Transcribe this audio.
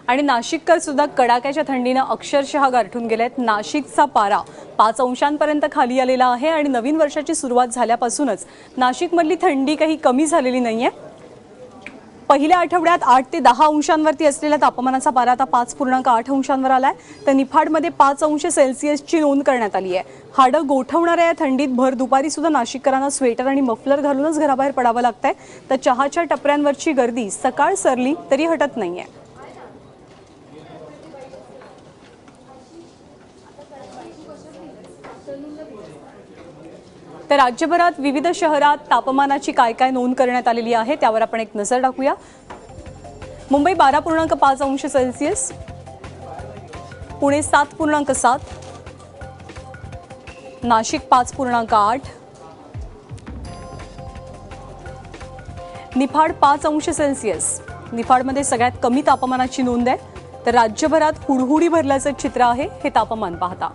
आणि नाशिककर सुद्धा कडाक्याच्या थंडीने अक्षरशः गारठून गेलेत। नाशिकचा पारा 5 अंशांपर्यंत खाली आलेला आहे आणि नवीन वर्षाची सुरुवात झाल्यापासूनच नाशिकमधली थंडी काही कमी झालेली नाहीये। पहिल्या आठवड्यात 8 ते 10 अंशांवरती असलेल्या तापमानाचा पारा आता 5.8 अंशांवर आलाय। तर निफाडमध्ये 5 अंश सेल्सिअसची नोंद करण्यात आली आहे। हाडं गोठवणाऱ्या या थंडीत भर दुपारी सुद्धा नाशिककरांना स्वेटर आणि मफलर घालूनच घराबाहेर पडावं लागतंय। तर चहाच्या टपऱ्यांवरची गर्दी सकाळ सरली तरी हटत नाहीये। तर राज्यभरात विविध शहरात तापमानाची काय नोंद करण्यात आलेली आहे त्यावर आपण एक नजर टाकूया। मुंबई 12.5 अंश सेल्सिअस, पुणे 7.7, नाशिक 5.8, निफाड 5 अंश सेल्सिअस। निफाडमध्ये सगळ्यात कमी तापमानाची नोंद आहे। तर राज्यभरात हुडहुडी भरल्याचं चित्र आहे हे तापमान पाहता।